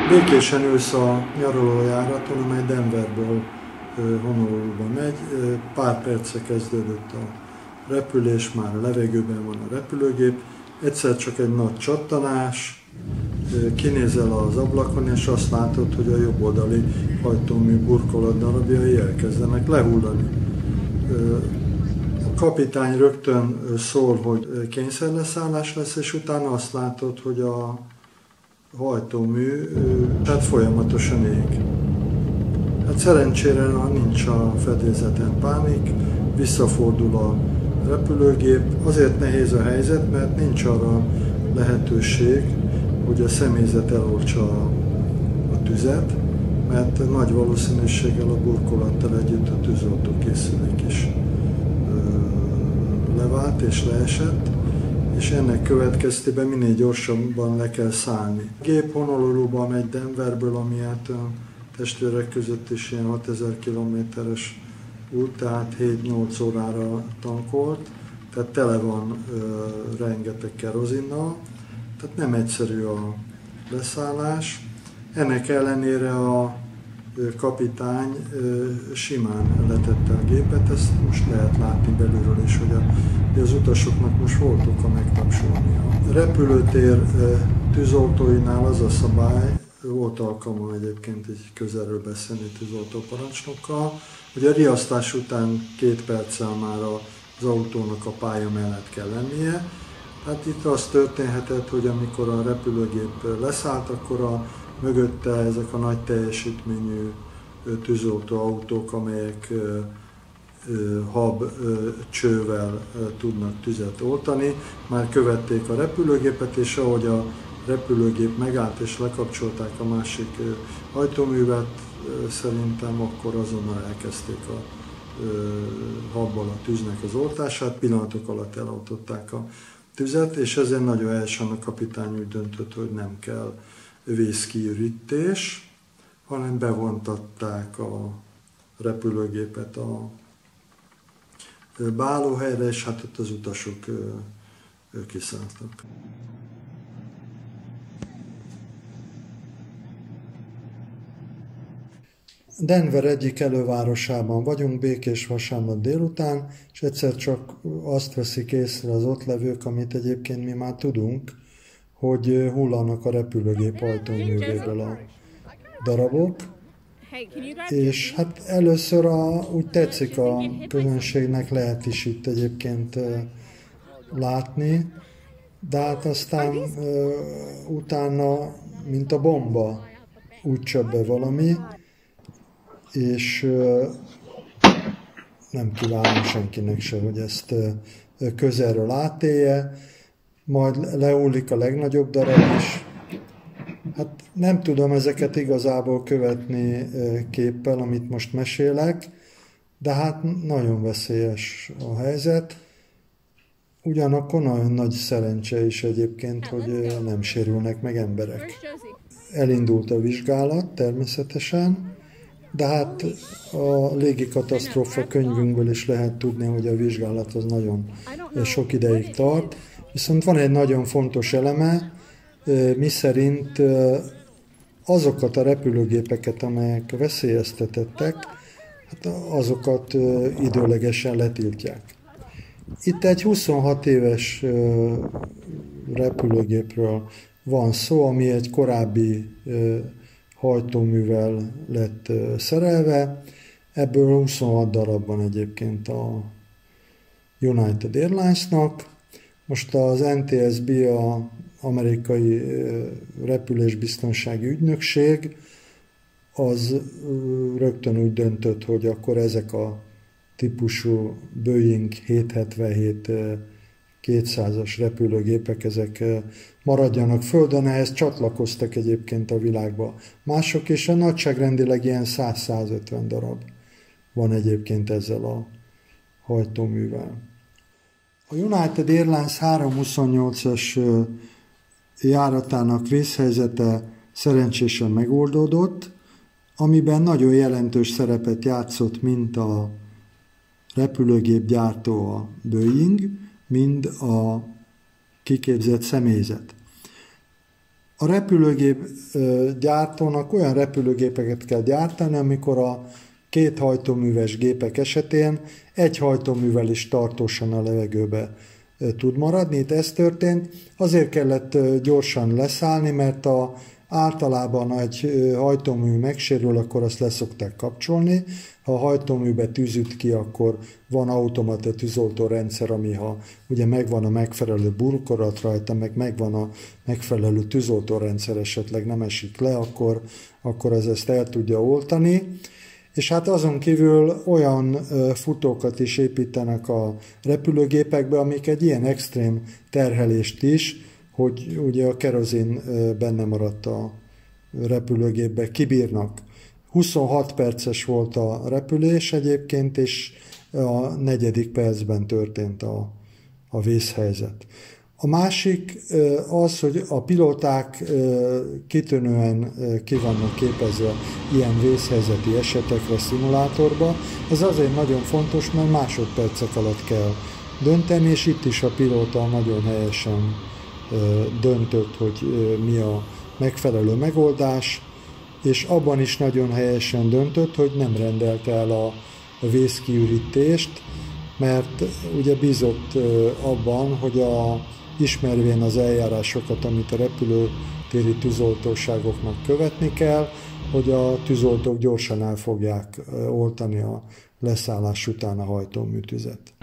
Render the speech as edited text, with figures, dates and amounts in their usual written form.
Békésen ülsz a nyaralójáraton, amely Denverből Honoluluba megy. Pár perce kezdődött a repülés, már a levegőben van a repülőgép. Egyszer csak egy nagy csattanás, kinézel az ablakon, és azt látod, hogy a jobboldali hajtómű burkolat darabjai elkezdenek lehullani. A kapitány rögtön szól, hogy kényszerleszállás lesz, és utána azt látod, hogy a hajtómű hát folyamatosan ég. Hát szerencsére nincs a fedélzeten pánik, visszafordul a repülőgép. Azért nehéz a helyzet, mert nincs arra lehetőség, hogy a személyzet eloltsa a tüzet, mert nagy valószínűséggel a burkolattal együtt a tűzoltókészülék is levált és leesett, és ennek következtében minél gyorsabban le kell szállni. A gép Honoluluba megy Denverből, ami hát a testvérek között is ilyen 6000 kilométeres út, tehát 7-8 órára tankolt, tehát tele van rengeteg kerozinnal, tehát nem egyszerű a leszállás. Ennek ellenére a kapitány simán letette a gépet, ezt most lehet látni belülről is, hogy az utasoknak most volt oka megtapsolni. A repülőtér tűzoltóinál az a szabály, volt alkalma egyébként így közelről beszélni tűzoltóparancsnokkal, hogy a riasztás után 2 perccel már az autónak a pálya mellett kell lennie. Hát itt az történhetett, hogy amikor a repülőgép leszállt, akkor mögötte ezek a nagy teljesítményű tűzoltó autók, amelyek hab csővel tudnak tüzet oltani, már követték a repülőgépet, és ahogy a repülőgép megállt és lekapcsolták a másik hajtóművet, szerintem akkor azonnal elkezdték a habbal a tűznek az oltását, pillanatok alatt eloltották a tüzet, és ezért nagyon helyesen a kapitány úgy döntött, hogy nem kell vészkiürítés, hanem bevontatták a repülőgépet a beállóhelyre, és hát ott az utasok kiszálltak. Denver egyik elővárosában vagyunk, békés vasárnap délután, és egyszer csak azt veszik észre az ott levők, amit egyébként mi már tudunk, hogy hullanak a repülőgép ajtóművéből a darabok, és hát először úgy tetszik a közönségnek, lehet is itt egyébként látni, de hát aztán utána, mint a bomba, úgy csap be valami, és nem kívánom senkinek se, hogy ezt közelről átélje, majd lehullik a legnagyobb darab is. Hát nem tudom ezeket igazából követni képpel, amit most mesélek, de hát nagyon veszélyes a helyzet. Ugyanakkor nagyon nagy szerencse is egyébként, hogy nem sérülnek meg emberek. Elindult a vizsgálat természetesen, de hát a légikatasztrófa könyvünkből is lehet tudni, hogy a vizsgálat az nagyon sok ideig tart. Viszont van egy nagyon fontos eleme, miszerint azokat a repülőgépeket, amelyek veszélyeztetettek, hát azokat időlegesen letiltják. Itt egy 26 éves repülőgépről van szó, ami egy korábbi hajtóművel lett szerelve, ebből 26 darab van egyébként a United Airlines-nak. Most az NTSB, az amerikai repülésbiztonsági ügynökség, az rögtön úgy döntött, hogy akkor ezek a típusú Boeing 777-200-as repülőgépek, ezek maradjanak földön, ehhez csatlakoztak egyébként a világban mások, és a nagyságrendileg ilyen 100-150 darab van egyébként ezzel a hajtóművel. A United Airlines 328-as járatának vészhelyzete szerencsésen megoldódott, amiben nagyon jelentős szerepet játszott mind a repülőgépgyártó, a Boeing, mind a kiképzett személyzet. A repülőgép gyártónak olyan repülőgépeket kell gyártani, amikor a két hajtóműves gépek esetén egy hajtóművel is tartósan a levegőbe tud maradni. Itt ez történt. Azért kellett gyorsan leszállni, mert általában egy hajtómű megsérül, akkor azt leszokták kapcsolni. Ha a hajtóműbe tűz üt ki, akkor van automata tűzoltó rendszer, ami ha ugye megvan a megfelelő burkolat rajta, meg megvan a megfelelő tűzoltó rendszer, esetleg nem esik le, akkor ez ezt el tudja oltani. És hát azon kívül olyan futókat is építenek a repülőgépekbe, amik egy ilyen extrém terhelést is, hogy ugye a kerozin benne maradt a repülőgépbe, kibírnak. 26 perces volt a repülés egyébként, és a 4. percben történt a vészhelyzet. A másik az, hogy a pilóták kitűnően ki vannak képezve ilyen vészhelyzeti esetekre szimulátorba. Ez azért nagyon fontos, mert másodpercek alatt kell dönteni, és itt is a pilóta nagyon helyesen döntött, hogy mi a megfelelő megoldás, és abban is nagyon helyesen döntött, hogy nem rendelte el a vészkiürítést, mert ugye bízott abban, hogy ismervén az eljárásokat, amit a repülőtéri tűzoltóságoknak követni kell, hogy a tűzoltók gyorsan el fogják oltani a leszállás után a hajtóműtüzet.